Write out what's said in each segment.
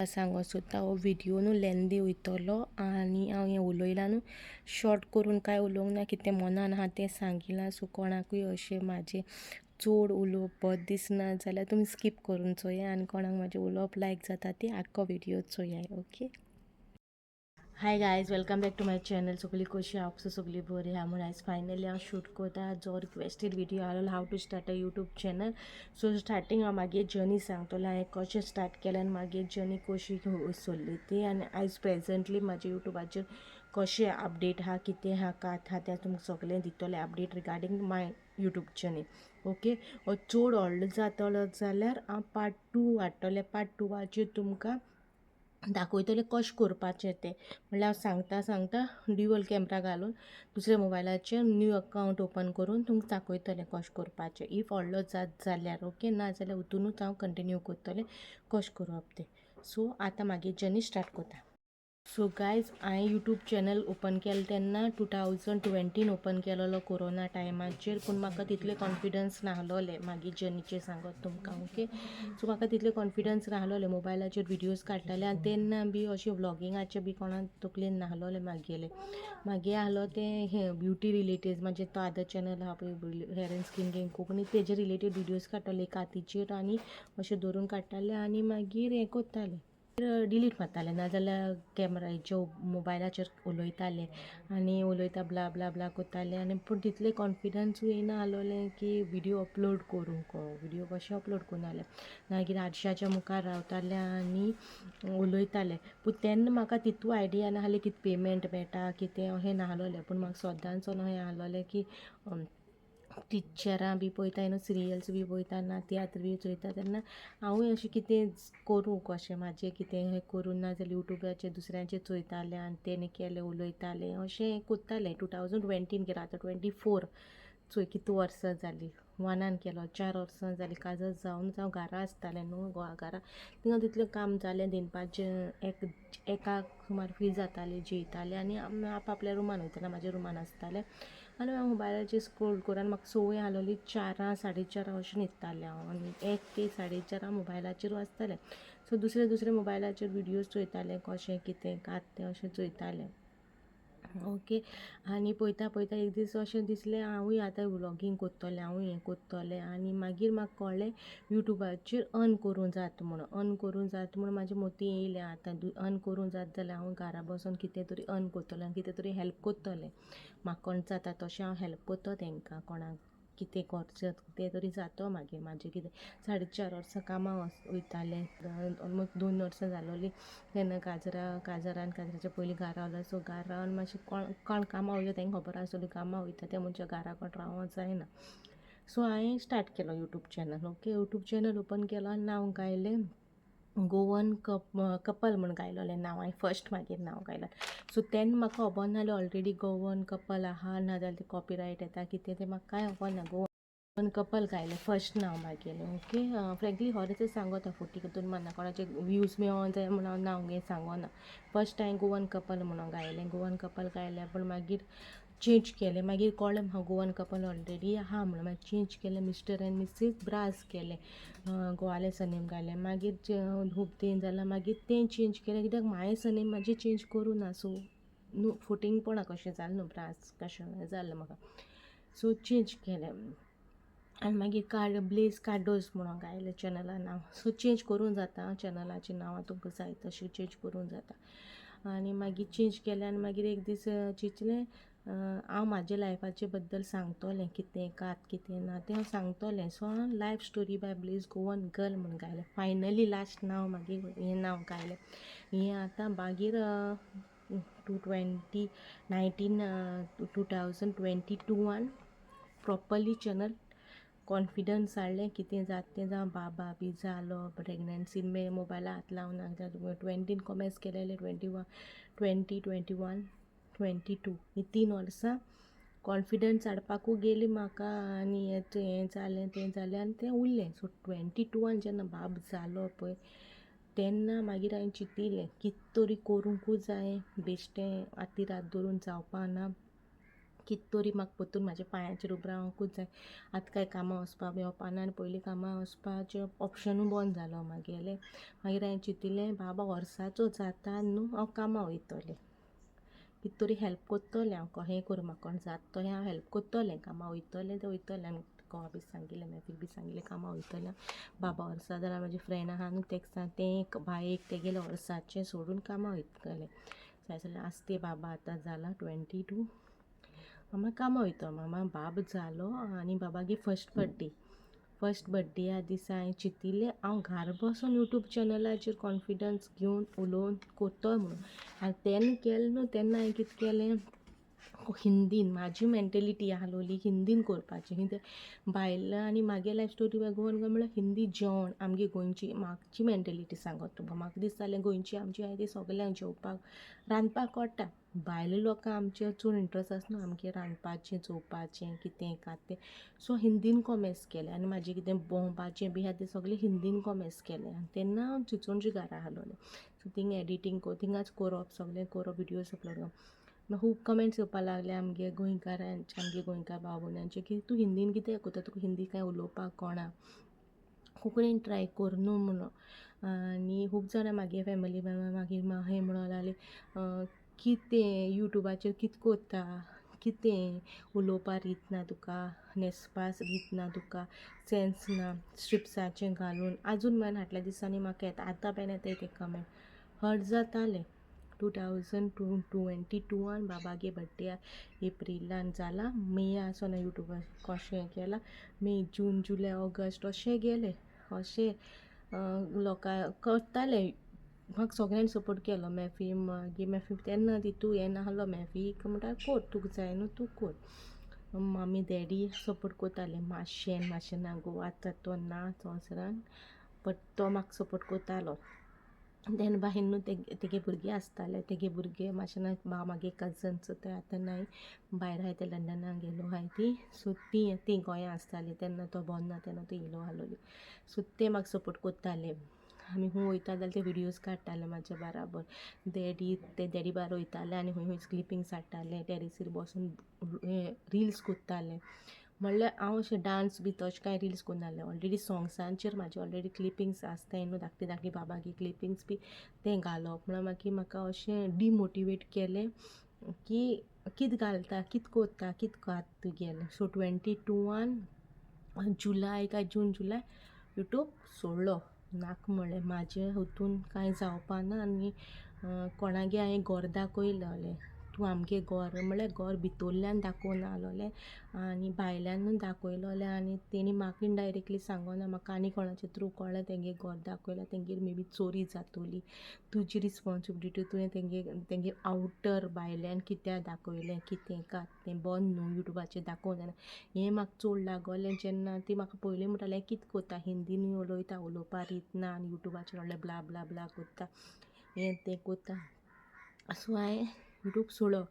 सांगो सोदता हो व्हिडिओ न्हू लेंदी वयतलो आनी हांव हें उलयलां न्हू शॉर्ट करून कांय उलोवंक ना कितें मनान आहा तें सांगिलां सो कोणाकूय अशें म्हाजें चड उलोवप बरें दिसना जाल्यार तुमी स्कीप करून चोया आनी कोणाक म्हाजें उलोवप लायक जाता ती आख्खो व्हिडिओ चोयाय okay. Hi guys welcome back to my channel. सगळीं कशी हांव सगळीं बरी आहा म्हूण आयज फायनली हांव शूट करता जो रिक्वेस्टेड व्हिडिओ आसलो how to start a YouTube channel. So starting हांव मागे जर्नी सांगतलें हांवें कशें स्टार्ट केलें आनी मागीर जर्नी कशी चल्ली ती आनी आयज प्रेझंटली म्हाज्या यूट्यूबाचेर कशें अपडेट आहा कितें आहा कात आहा तें तुमकां सगळें दितलें अपडेट रिगार्डींग माय यूट्यूब चॅनल. ओके चड व्हडलो जातलो जाल्यार हांव पार्ट 2 हाडटलें. पार्ट 2चेर तुमकां दाखयतलें कशें करपाचें तें म्हणल्यार हांव सांगता ड्युअल कॅमेरा घालून दुसऱ्या मोबायलाचेर न्यू अकावंट ओपन करून तुमकां दाखयतलें कशें करपाचें इफ व्हडलो जात जाल्यार ओके ना जाल्यार हितूनूच हांव कंटिन्यू करतलें कशें करप तें. सो आतां मागीर जर्नी स्टार्ट करता. सो गायज हांवें यूट्यूब चॅनल ओपन केलें तेन्ना 2020 ओपन केलोलो कोरोना टायमाचेर पूण म्हाका तितलें कॉन्फिडन्स नाहलोलें मागीर जर्नीचेर सांगत तुमकां ओके. सो म्हाका तितलें कॉन्फिडन्स नाहलोलें मोबायलाचेर व्हिडियोज काडटालें आनी तेन्ना बी अशें व्लॉगिंगाचें बी कोणाक तकलेन नाहलोलें मागीर आहलो तें हें ब्युटी रिलेटेड म्हणजे तो आदर चॅनल आहा पळय hair end skin care Konkani तेजे रिलेटेड व्हिडियोज काडटालें कातीचेर आनी अशें धरून काडटालें आनी मागीर हें कोत्तालें डिलीट मारतालें नाजाल्यार कॅमेरा हेज्या मोबायलाचेर उलयतालें आनी उलयता ब्ला ब्ला ब्ला कोत्तालें आनी पूण तितलें कॉन्फिडन्सूय येना आसलोलें की व्हिडियो अपलोड करूंक व्हिडियो कशें अपलोड करून जालें मागीर आरशाच्या मुखार रावतालें आनी उलयतालें पूण तेन्ना म्हाका तितू आयडिया नाहलें कितें पेमेंट मेळटा कितें अहें नाहलोलें पूण म्हाका सदांचो अहें आसलोलें की टिचरां बी पळयता न्हू सिरियल्स बी पळयता ना तियात्र बी चोयता तेन्ना हांवूय अशें कितें करूं कशें म्हाजें कितें हें करून ना जाल्यार यूट्यूबाचेर दुसऱ्यांचें चोयतालें आनी तेणें केलें उलयतालें अशें कोत्तालें 2020 केलां आतां 24 चोय कितू वर्सां जालीं 1 केलो 4 वर्सां जालीं काजर जावनूच हांव घरा आसतालें न्हू घरा थिंगा तितलें काम जालें दिनपाचें एकाक सुमार फ्री जातालें जेयतालें आनी आपआपल्या रुमान वयतालें म्हाज्या रुमान आसतालें आनी हांव मोबायलाचेर स्क्रोल करून म्हाका संवय आसलोली 4 4:30 अशें न्हिदतालें हांव आनी 1 ते 4:30 मोबायलाचेर वाचतालें. सो दुसरे मोबायलाचेर व्हिडियोज चोयतालें कशें कितें कात तें अशें चोयतालें ओके. आनी पळयता एक दीस अशें दिसलें हांवूय आतां व्लॉगींग कोत्तोलें हांवूय हें कोत्तोलें आनी मागीर म्हाका कळ्ळें यूट्यूबाचेर अर्न करूं जाता म्हणून म्हाजें मोतीं येयलें आतां अर्न करूं जाता जाल्यार हांव घरा बसून कितें तरी अर्न कोत्तोलें आनी कितें तरी हेल्प कोत्तोलें म्हाका कोण जाता तशें हांव हेल्प कोत्तो तेंकां कोणाक कितें करचें तें तरी जातो मागीर म्हाजें कितें 4.5 वर्सां कामां वयतालें ऑलमोस्ट 2 वर्सां जालोलीं तेन्ना काजराच्या पयलीं घरा रावलें सो घरा रावन मातशें कोण कामां वयता तेंकां खबर आसतली कामां वयता त्या मनशां घरा कोण रावों जायना. सो हांवें स्टार्ट केलो YouTube channel okay. YouTube channel open केलो आनी नांव घायलें गोवन कपल म्हूण घायलोलें नांव हांवें फर्स्ट मागीर नांव घायलें. सो तेन्ना म्हाका खबर नाहलें ऑलरेडी गोवन कपल आहा ना जाल्यार ते कॉपीरायट येता कितें तें म्हाका कांय खबर ना. गोवन कपल घायलें फर्स्ट नांव मागेलें ओके. फ्रँकली खरेंच सांगोता फुटी हितून मारना कोणाचे व्यूज मेळों जाय म्हणून हांव नांव हें सांगोना. फर्स्ट हांवें गोवन कपल म्हणून घायलें गोवन कपल घायलें पूण मागीर चेंज केलें मागीर कळ्ळें म्हाका गोवन कपल ऑलरेडी आहा म्हणून मागीर चेंज केलें मिस्टर एंड मिसीस ब्रास केलें गोवालें सरनेम घालें मागीर खूब तें जाल्यार मागीर तें चेंज केलें कित्याक म्हाजें सरनेम म्हाजें चेंज करूं ना सो न्हू फुटींगपणा कशें जालें न्हू ब्रास कशें जालें म्हाका सो चेंज केलें आनी मागीर ब्लेज कार्डोस म्हणून घायलें चॅनलां नांव. सो चेंज करूं जाता चॅनलाचीं नांवां तुमकां जाय तशीं चेंज करूं जाता आनी मागीर चेंज केलें आनी मागीर एक दीस चिंतलें हांव म्हाज्या लायफाचे बद्दल सांगतोलें कितें कात कितें ना तें हांव सांगतोलें. सो हांव life story by Blaze Goan girl म्हणून घायलें फायनली लास्ट नांव मागीर हें नांव घायलें. हें आतां मागीर 2022 प्रॉपरली चॅनल कॉन्फिडन्स हाडलें कितें जाता तें जावं बाबा बी जालो प्रेग्नन्सी मोबायला हात लावना 20 कॉमेंट्स केलेले 21 22 ही 3 वर्सां कॉन्फिडन्स हाडपाकूय गेली म्हाका आनी हें जालें तें जालें आनी तें उरलें. सो 22 जेन्ना बाब जालो पळय तेन्ना मागीर हांवें चिंतिल्लें कितें तरी करूंकूच जाय बेश्टें आती रात धरून जावपा ना कित तरी म्हाका परतून म्हाज्या पांयांचेर उबो रावंकूच जाय. आतां कांय कामां वचपा येवपाना आनी पयलीं कामां वचपाचें ऑप्शनूय बंद जालो मागेलें. मागीर हांवें चिंतिल्लें बाबा वर्साचो जाता न्हू हांव कामां वयतलें, कित तरी हेल्प कोत्तोलें हांव, कहेंय करून म्हाका कोण जाता तहें हांव हेल्प कोत्तोलें, कामां वयतलें तें वयतलें. आनी घोवा बी सांगिल्लें, मॅफीक बी सांगिल्लें कामां वयतलें बाबा वर्सा. जाल्यार म्हाजें फ्रेंड आहा न्हू तेका सांग, तें बायेक तेगेलें वर्साचें सोडून कामां वयतलें. जाल्यार आसतें बाबा आतां जाला 22 हांव कामां वयतलो. मागीर बाब जालो आनी बाबागे फस्ट बड्डेया दिसा हांवें चिंतिल्लें हांव घारा बसून यूट्यूब चॅनलाचेर कॉन्फिडन्स घेवन उलोवन कोत्तोय म्हणून. आनी तेन्ना केलें न्हू, तेन्ना हांवें कितें केलें, हिंदीन म्हाजी मेंटेलिटी आहलोली हिंदीन करपाचें. कितें भायलां आनी म्हागे लायफ स्टोरी घेवन म्हणल्यार हिंदी जेवण आमगे गोंयची म्हाजी मेंटेलिटी सांगत तुका. म्हाका दिसतालें गोंयची आमची आहाय ती सगल्यांक जेवपाक रांदपाक कळटा. भायले लोकांक आमचें चड इंट्रस्ट आसना आमगे रांदपाचें चोवपाचें कितें कात तें. सो हिंदीन कॉमेर्स केलें आनी म्हाजें कितें भोंवपाचें बी आहा तें सगलें हिंदीन कॉमेर्स केलें. आनी तेन्ना हांव चिंचोणची घरा आहलोलें. सो थिंगा एडिटींग थिंगाच करप, सगलें करप, विडियोज अपलोड करप. मागीर खूब कमेंट्स येवपा लागले आमगे गोंयकारांचे, आमगे गोंयकार भाव भयणांचे की तूं हिंदीन कितें कोत्ता, तुका हिंदी कांय उलोवपाक कळना, कोंकणीन ट्राय कर न्हू म्हणून. आनी खूब जाणां म्हागे फॅमिली मेंबर मागीर हें म्हणूंक लागलीं कितें यूट्यूबाचेर कितें कोत्ता, कितें उलोवपा रीत ना तुका, न्हेसपा रीत ना तुका, सेन्स ना, स्ट्रिप्साचें घालून. आजून मेरेन फाटल्या दिसांनी म्हाका येता, आतां पेन येताय ते कमेंट. हर्ट जातालें. 2022 बाबागे बड्डे एप्रिलान जाला, मेया सावन यूट्यूबार कशें केलां, मे, जून, जुलय, ऑगस्ट अशें गेलें. अशें लोकां करतालें. म्हाका सगळ्यांनी सपोर्ट केलो. मॅफी तेन्ना तितू हें नाहलो. मॅफीक म्हणटा कोर तुका जाय न्हू तूं कोर. मम्मी डॅडी सपोर्ट कोत्ताले मातशें ना गो, आतां तो ना संवसारान, बट तो म्हाका सपोर्ट कोत्तालो. तेन्ना भायर न्हू तेगे भुरगीं आसताले, तेगे भुरगे मातशें ना म्हागे कजन्स ते आतां नाय, भायर आहाय ते लंडनाक गेलो आहाय ती. सो ती गोंयां आसताली तेन्ना तो बोन ना तेन्ना तो येयलो आहलोली. सो ते म्हाका सपोर्ट कोत्ताले. आमी हूंय वयता जाल्यार ते विडियोज काडटाले म्हाजे बाराबर. डॅडी बारा वयताले आनी हूंय क्लिपिंग्स हाडटाले, टॅरिसीर बसून रिल्स कोत्ताले. म्हणल्यार हांव अशें डान्स बी तशें कांय रिल्स कोन्नासलें. ऑलरेडी सॉंग्सांचेर म्हाजे ऑलरेडी क्लिपिंग्स आसताय न्हू, धाकटी बाबागे क्लिपिंग्स बी तें घालप. म्हणल्यार मागीर म्हाका अशें डिमोटिवेट केलें की कितें घालता, कितें कोत्ता, कितें कात तुगेलें. सो 22 जुलय काय जून यूट्यूब सोडलो. नाका म्हणलें म्हाजें हितून कांय जावपाना. आनी कोणागे हांवें घर दाखयलोलें, तूं आमगे घर म्हणल्यार घर भितरल्यान दाखोवना आहलोलें आनी भायल्यानूय दाखयलोलें. आनी तेणी म्हाका इनडायरेक्टली सांगोना, म्हाका आनी कोणाचे थ्रू कळ्ळें तेंगे घर दाखयलां, तेंगेर मे बी चोरी जातोली. तुजी रिस्पॉन्सिबिलिटी, तुवें तेंगे आवटर भायल्यान कित्याक दाखयलें, कितें कात तें बंद न्हू यूट्यूबाचेर दाखोवं जायना. हें म्हाका चड लागोलें जेन्ना ती म्हाका पयलीं म्हणटालें कितें कोत्ता, हिंदीनूय उलोवपा रीत ना आनी यूट्यूबाचेर व्हडलें ब्ला ब्ला ब्ला कोत्ता, हें तें कोत्ता. सो हांवें यूट्यूब सोडलो.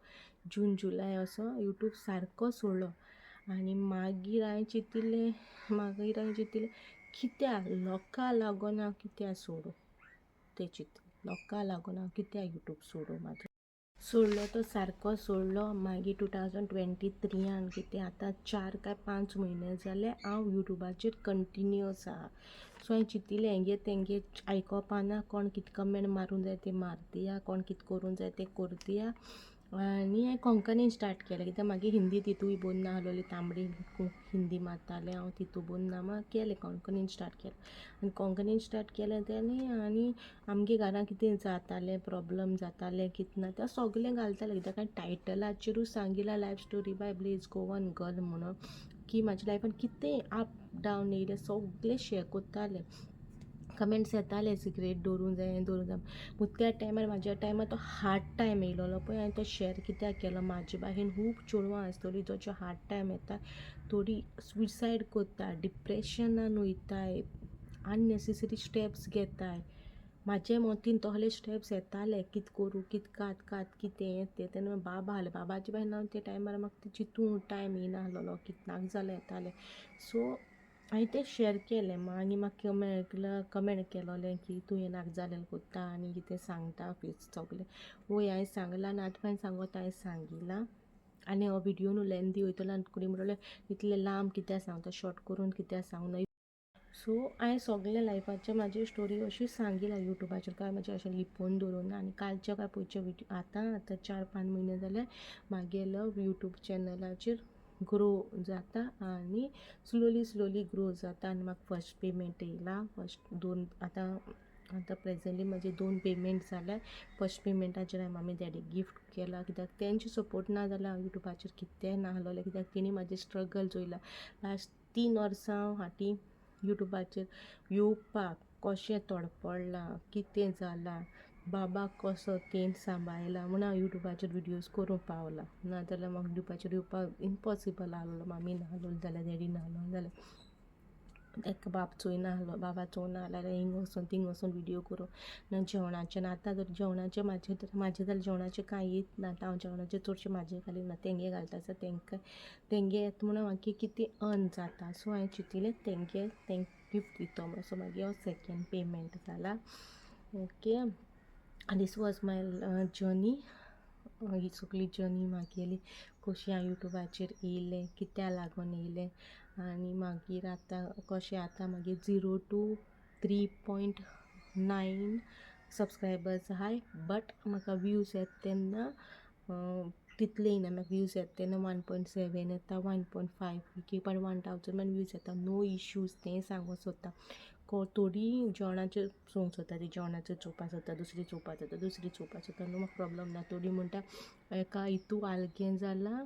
जून जुलय असो यूट्यूब सारको सोडलो. आनी मागीर हांवें चिंतिल्लें कित्याक लोकां लागोन हांव कित्याक सोडूं, तें चिंतलें. लोकां लागोन हांव कित्याक यूट्यूब सोडूं. म्हाजो सोडलो तो सारको सोडलो. मागीर 2023 कितें आतां 4 काय 5 म्हयने जाले हांव यूट्यूबाचेर कंटिन्यूअस आहा. सो हांवें चिंतिल्लें हेंगे तेंगे आयकोपाना, कोण कितें कमेंट मारूं जाय ते मारतिया, कोण कितें करूं जाय तें करतिया. आनी हांवें कोंकणीन स्टार्ट केलें, कित्याक मागी हिंदी तितूय बोन ना आहलोली. तांबडी हिंदी मारतालें हांव, तितू बोन ना. मागीर केलें कोंकणीन स्टार्ट केलें. आनी कोंकणीन स्टार्ट केलें तेणी आनी आमगे घरान कितें जातालें, प्रॉब्लम जातालें कितें ना तें सगलें घालतालें. कित्याक हांवें टायटलाचेरूय सांगिलां life story by Blaze Goan girl म्हणून, की म्हाज्या लायफान कितें अप डावन येयलें सगलें शेअर कोत्तालें. कमेंट्स येताले सिक्रेट दवरूं जाय, हें दवरूं जाय. पूण त्या टायमार म्हाज्या टायमार तो हार्ड टायम येयलोलो पळय, हांवें तो शेअर कित्याक केलो, म्हाजे भाशेन खूब चेडवां आसतलीं जांचो हार्ड टायम येता, थोडीं सुसायड कोत्ता, डिप्रेशनान वयताय, अननेसेसरी स्टेप्स घेताय. म्हाजे मतीन तोहले स्टेप्स येताले, कितें करूं, कितें कात कितें हें तें. तेन्ना बाबा आहलें, बाबाचे भाशेन हांव त्या टायमार म्हाका चिंतूंक टायम येयनाहलोलो, कितें नाका जाल्यार येतालें. सो हांवें तें शेअर केलें. मागीर म्हाका कमेंट केलोलें की तूं हें नाका जाल्यार कोत्ता आनी कितें सांगता सगलें. वोय हांवें सांगलां आनी आतां हांवें सांगोता, हांवें सांगिलां. आनी हो व्हिडिओ न्हू लेंदी वयतलो आनी कोणी म्हणलें इतले लांब कित्याक सांगता शॉर्ट करून कित्याक सांगना. सो हांवें सगळे लायफाचे म्हाजी स्टोरी अशी सांगिला यूट्यूबाचेर, काय म्हाजे अशें लिपोवन दवरूंक ना. आनी कालचे काय पयचे व्हिडिओ आतां 4-5 म्हयने जाले म्हागेलो यूट्यूब चॅनलाचेर ग्रो जाता आनी स्लोली ग्रो जाता. आनी म्हाका फर्स्ट पेमेंट येयला. फर्स्ट 2 आतां प्रेझेंटली म्हाजे 2 पेमेंट जाल्या. फर्स्ट पेमेंटाचेर हांवें मम्मी डॅडीक गिफ्ट केला, कित्याक तेंचे सपोर्ट ना जाल्यार हांव यूट्यूबाचेर कितेंय ना आहलोलें, कित्याक तेणी म्हाजे स्ट्रगल चोयला. लास्ट 3 वर्सां फाटीं यूट्यूबाचेर येवपाक कशें तडपडलां, कितें जालां, बाबाक कसो तेण सांबाळला म्हूण हांव यूट्यूबाचेर विडियोज करूंक पावलां. नाजाल्यार म्हाका यूट्यूबाचेर येवपाक इम्पॉसिबल आहलोलो. मम्मी ना आहलोली जाल्यार, डॅडी ना आहलो जाल्यार, एक बाब चोयना आहलो, बाबा चोवना आहलो जाल्यार हिंग वचून थिंग वचून विडियो करूं ना. जेवणाचें आतां जर जेवणाचें म्हाजें जाल्यार जेवणाचें कांय येत ना. आतां हांव जेवणाचें चडशें म्हाजें घालीना, तेंगे घालता. आसा तेंगे येता म्हणून म्हाका कितें अर्न जाता. सो हांवें चिंतिलें तेंगे गिफ्ट दितो म्हणून. सो म्हागे हो सेकेंड पेमेंट जाला. Okay, this was my journey. ही सगळी जर्नी म्हागेली, कशी हांव यूट्यूबाचेर येयलें, कित्या लागून येयलें. आनी मागीर आतां कशें आतां मागीर 0 to 3.9 सबस्क्रायबर्स आहाय. बट म्हाका व्यूज येता तेन्ना तितले येयना. म्हाका व्यूज येता तेन्ना 1.7 येता, 1.5 पण 1000 मन व्यूज येता. नो इश्यूज तें सांगूं सोदता. थोडीं जेवणाचेर चोवंक सोदता, ती जेवणाचेर चोवपाक सोदता, दुसरी चोवपाक सोदता. न्हू म्हाका प्रॉब्लम ना. थोडीं म्हणटा एका हितू आलगें जालां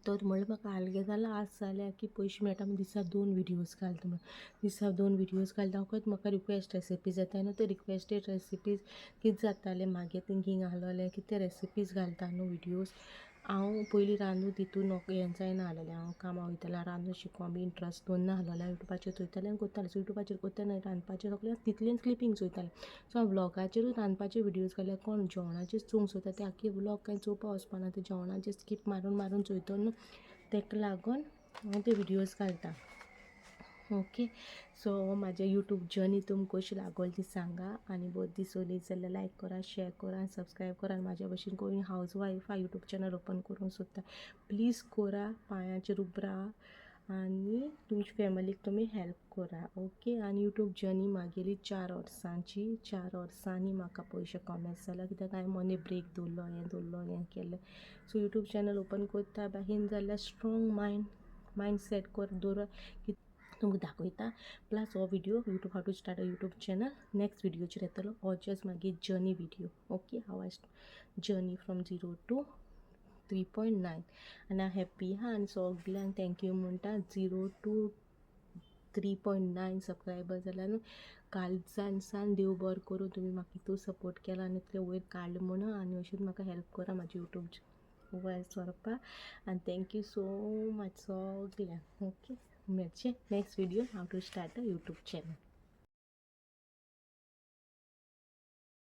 तर म्हणल्यार म्हाका आलगें जालां आज जाल्यार की पयशे मेळटा म्हूण दिसा 2 विडियोज घालता म्हणून. दिसा 2 विडियोज घालता फकत म्हाका रिक्वेस्ट रेसिपीज येताय न्हू. ते रिक्वेस्टेड रेसिपीज कितें जातालें म्हागे थिंकींग आहलोलें की ते रेसिपीज घालता न्हू विडियोज. हांव पयलीं रांदून तितून हें जायना आहलोलें. हांव कामां वयतालें, रांदून शिकोवंक बी इंट्रस्ट दवरना आहलोलें. हांव यूट्यूबाचेर चोयतालें आनी करतालें. सो यूट्यूबाचेर करतना रांदपाचें सगळें तितलेंच क्लिपींग चोयतालें. सो हांव व्लॉगाचेरूय रांदपाचे विडियोज घातले. कोण जेवणाचेर चोवंक सोदता ते आख्खे व्लॉग कांय चोवपा वचपाना. ते जेवणाचेर स्कीप मारून चोयतलो न्हू, तेका लागून हांव ते विडियोज घालता. ओके, सो म्हाजें यूट्यूब जर्नी तुमकां कशी लागोली ती सांगा. आनी बहुत दीस चोयली जाल्यार लायक करा, शेअर करा आनी सबस्क्रायब करा. आनी म्हाज्या भशेन कोणी house wife YouTube channel open करूंक सोदता प्लीज करा. पांयाचेर उब राहा आनी तुमची फॅमिलीक तुमी हेल्प करा. ओके, आनी यूट्यूब जर्नी म्हागेली 4 वर्सांची. 4 वर्सांनी म्हाका पयशे कमेज जाला, कित्याक हांवें मनी ब्रेक दवरलो, हें केलें. सो यूट्यूब चॅनल ओपन करता बाहीन जाल्यार स्ट्रॉंग मायंड सेट दवरा की तुमकां दाखयता. प्लस हो video YouTube how to start a YouTube channel next व्हिडिओचेर येतलो. हो जस्ट म्हागी journey video. Okay, how I journey from 0 to 3.9 आनी हांव हॅप्पी आहा. आनी सगल्यांक थँक्यू म्हणटा. 0 to 3.9 सबस्क्रायबर जाल्यार न्हू. कालच्यान देव बरें करूं, तुमी म्हाका इतू सपोर्ट केला आनी इतले वयर काडला म्हणून. आनी अशीच म्हाका हेल्प करा म्हाजे यूट्यूब वयर सरपा. आनी थँक्यू सो मच सगल्यांक. ओके, मेळचें next video how to start a YouTube channel.